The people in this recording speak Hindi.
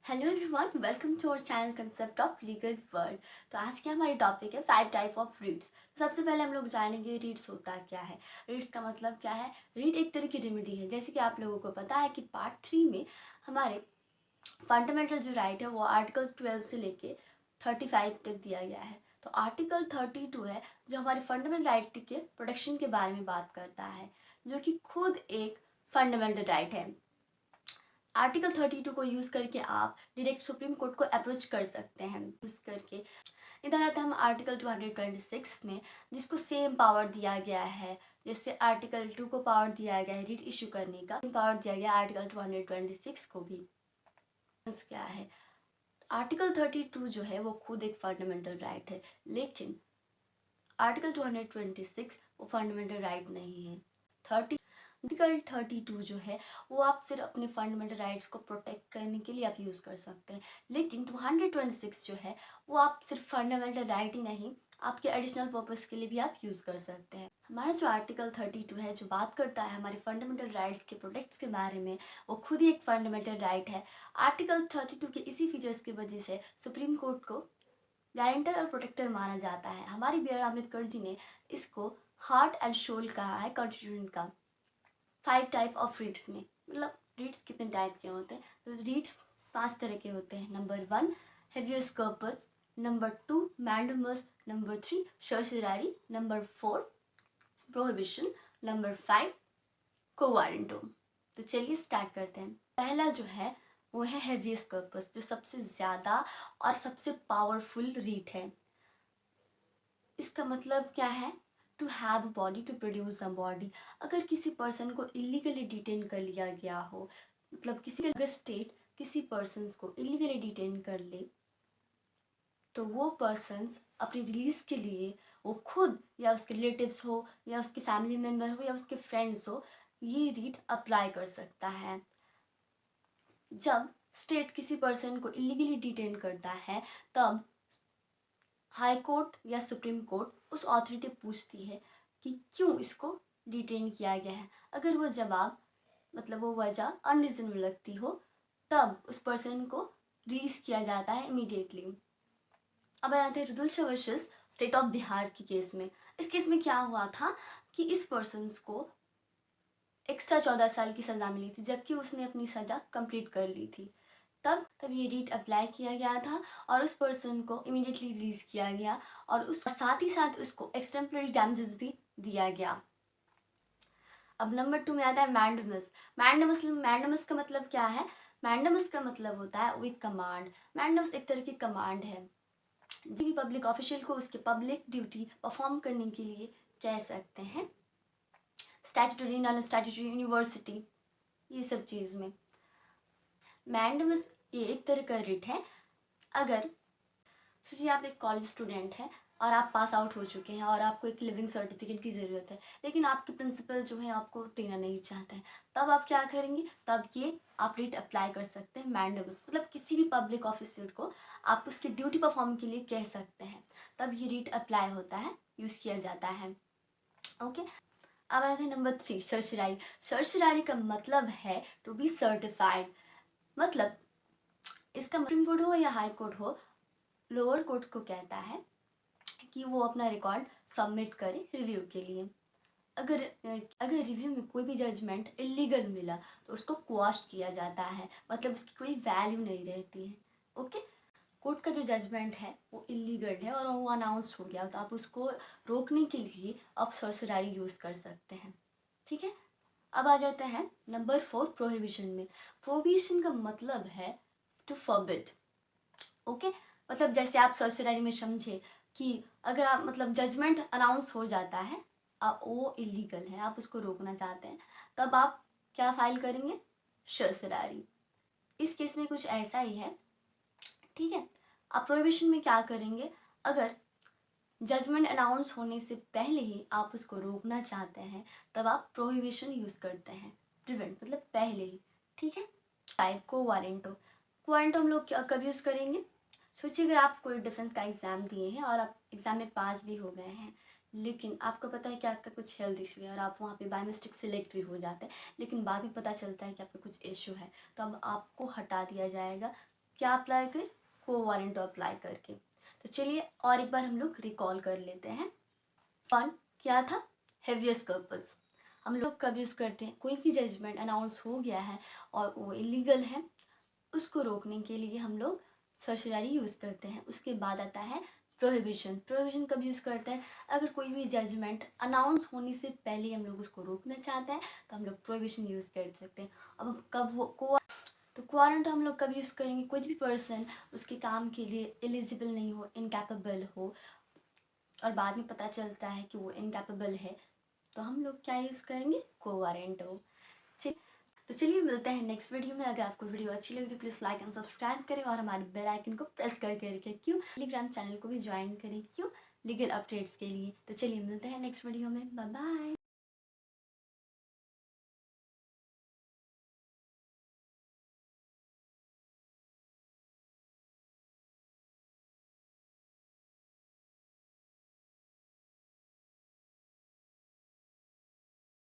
Hello everyone, welcome to our channel concept of legal word. तो आज के हमारी टॉपिक है 5 टाइप ऑफ रीड्स। सबसे पहले हम लोग जानेंगे रीड्स होता क्या है। रीड्स का मतलब क्या है। रीड एक तरह की रेमेडी है। जैसे कि आप लोगों को पता है कि पार्ट 3 में हमारे फंडामेंटल जो राइट है वो आर्टिकल 12 से लेके 35 तक दिया गया है। तो आर्टिकल 32 है जो हमारे फंडामेंटल राइट के प्रोटेक्शन के बारे में बात करता है, जो कि खुद एक फंडामेंटल राइट है। आर्टिकल 32 को यूज़ करके आप डायरेक्ट सुप्रीम कोर्ट को अप्रोच कर सकते हैं यूज़ करके। इधर आते हम आर्टिकल 226 में, जिसको सेम पावर दिया गया है जैसे आर्टिकल 2 को पावर दिया गया है रीट इशू करने का, पावर दिया गया आर्टिकल 226 को भी। क्या है आर्टिकल 32 जो है वो खुद एक फंडामेंटल राइट है, लेकिन आर्टिकल 226 वो फंडामेंटल राइट नहीं है। आर्टिकल 32 जो है वो आप सिर्फ अपने फंडामेंटल राइट्स को प्रोटेक्ट करने के लिए आप यूज़ कर सकते हैं, लेकिन 226 जो है वो आप सिर्फ फंडामेंटल राइट ही नहीं, आपके एडिशनल पर्पस के लिए भी आप यूज़ कर सकते हैं। हमारा जो आर्टिकल 32 है जो बात करता है हमारे फंडामेंटल राइट्स के प्रोटेक्ट्स के बारे में, वो खुद ही एक फंडामेंटल राइट है। आर्टिकल 32 के इसी फीचर्स की वजह से सुप्रीम कोर्ट को गारंटर और प्रोटेक्टर माना जाता है। हमारी बी आर अम्बेडकर जी ने इसको हार्ट एंड सोल कहा है कॉन्स्टिट्यूशन का। 5 टाइप ऑफ रीड्स में, मतलब रीड्स कितने टाइप के होते हैं, तो रीड्स 5 तरह के होते हैं। Number 1 habeas corpus, number 2 mandamus, number 3 certiorari, number 4 prohibition, number 5 quo warranto. तो चलिए स्टार्ट करते हैं। पहला जो है वो है हेवियस कॉर्पस, जो सबसे ज़्यादा और सबसे पावरफुल रीड है। इसका मतलब क्या है, to have a body to produce a body. अगर किसी पर्सन को इलीगली डिटेन कर लिया गया हो, मतलब किसी अगर स्टेट किसी पर्सन को इलीगली डिटेन कर ले, तो वो पर्सन्स अपनी रिलीज के लिए वो खुद या उसके रिलेटिव्स हो या उसके फैमिली मेम्बर हो या उसके फ्रेंड्स हो, ये रीट अप्लाई कर सकता है। जब स्टेट किसी पर्सन को इलीगली डिटेन करता है, तब हाई कोर्ट या सुप्रीम कोर्ट उस अथॉरिटी पूछती है कि क्यों इसको डिटेन किया गया है। अगर वो जवाब मतलब वो वजह अनरीजनेबल लगती हो, तब उस पर्सन को रिलीज किया जाता है इमीडिएटली। अब आते हैं रुदुल वर्सेस स्टेट ऑफ बिहार की केस में। इस केस में क्या हुआ था कि इस पर्सन को एक्स्ट्रा 14 साल की सज़ा मिली थी, जबकि उसने अपनी सज़ा कंप्लीट कर ली थी। तब ये रीट अप्लाई किया गया था और उस पर्सन को इमीडिएटली रिलीज किया गया और साथ ही साथ उसको एक्सटेम्पररी डैमेजेस भी दिया गया। अब नंबर 2 में आता है मैंडमस। मैंडमस का मतलब क्या है। मैंडमस का मतलब होता है विद कमांड। मैंडमस एक तरह की कमांड है, किसी भी पब्लिक ऑफिशियल को उसके पब्लिक ड्यूटी परफॉर्म करने के लिए कह सकते हैं। स्टैट्यूटरी, नॉन स्टैट्यूटरी, यूनिवर्सिटी, ये सब चीज़ में मैंडमस ये एक तरह का रिट है। अगर सोचिए आप एक कॉलेज स्टूडेंट हैं और आप पास आउट हो चुके हैं और आपको एक लिविंग सर्टिफिकेट की ज़रूरत है, लेकिन आपके प्रिंसिपल जो है आपको देना नहीं चाहते हैं, तब आप क्या करेंगे, तब ये आप रिट अप्लाई कर सकते हैं। मैंडमस मतलब किसी भी पब्लिक ऑफिसर को आप उसकी ड्यूटी परफॉर्म के लिए कह सकते हैं, तब ये रिट अप्लाई होता है, यूज़ किया जाता है। ओके, अब आते हैं नंबर 3 सर्सरारी। सर्सरारी का मतलब है टू बी सर्टिफाइड। मतलब इसका सुप्रीम कोर्ट हो या हाई कोर्ट हो, लोअर कोर्ट को कहता है कि वो अपना रिकॉर्ड सबमिट करे रिव्यू के लिए। अगर रिव्यू में कोई भी जजमेंट इलीगल मिला तो उसको क्वाश किया जाता है, मतलब उसकी कोई वैल्यू नहीं रहती है। ओके, कोर्ट का जो जजमेंट है वो इलीगल है और वो अनाउंस हो गया, तो आप उसको रोकने के लिए आप सर्सरारी यूज़ कर सकते हैं। ठीक है, अब आ जाते हैं नंबर 4 प्रोहिबिशन में। प्रोहिबिशन का मतलब है टू फॉरबिड। ओके, मतलब जैसे आप सर्सरारी में समझे कि अगर आप मतलब जजमेंट अनाउंस हो जाता है, वो इलीगल है, आप उसको रोकना चाहते हैं, तब आप क्या फाइल करेंगे, सर्सरारी। इस केस में कुछ ऐसा ही है। ठीक है, आप प्रोहिबिशन में क्या करेंगे, अगर जजमेंट अनाउंस होने से पहले ही आप उसको रोकना चाहते हैं, तब आप प्रोहिबिशन यूज़ करते हैं। प्रिवेंट मतलब पहले ही। ठीक है, 5 को वारंटो। वारंटो हम लोग कब यूज़ करेंगे, सोचिए अगर आप कोई डिफेंस का एग्ज़ाम दिए हैं और आप एग्ज़ाम में पास भी हो गए हैं, लेकिन आपको पता है कि आपका कुछ हेल्थ इशू है और आप वहाँ पे बाय मिस्टेक सिलेक्ट भी हो जाते हैं, लेकिन बाद में पता चलता है कि आपका कुछ इशू है, तो अब आपको हटा दिया जाएगा क्या अप्लाई कर, को वारंट अप्लाई करके। तो चलिए और एक बार हम लोग रिकॉल कर लेते हैं। वन क्या था, हेवियस कर्पस। हम लोग कब यूज़ करते हैं, कोई भी जजमेंट अनाउंस हो गया है और वो इलीगल है, उसको रोकने के लिए हम लोग सर्शियरी यूज़ करते हैं। उसके बाद आता है प्रोहिबिशन। प्रोहिबिशन कब यूज़ करते हैं, अगर कोई भी जजमेंट अनाउंस होने से पहले हम लोग उसको रोकना चाहते हैं तो हम लोग प्रोहिबिशन यूज़ कर सकते हैं। अब हम कब वो तो क्वारंट हम लोग कब यूज़ करेंगे, कोई भी पर्सन उसके काम के लिए एलिजिबल नहीं हो, इनकैपेबल हो और बाद में पता चलता है कि वो इनकैपेबल है, तो हम लोग क्या यूज़ करेंगे, को वारंट हो। तो चलिए मिलते हैं नेक्स्ट वीडियो में। अगर आपको वीडियो अच्छी लगी तो प्लीज़ लाइक एंड सब्सक्राइब करें और हमारे बेल आइकन को प्रेस करके रखें, क्यों टेलीग्राम चैनल को भी ज्वाइन करें, क्यों लीगल अपडेट्स के लिए। तो चलिए मिलते हैं नेक्स्ट वीडियो में, बाय बाय।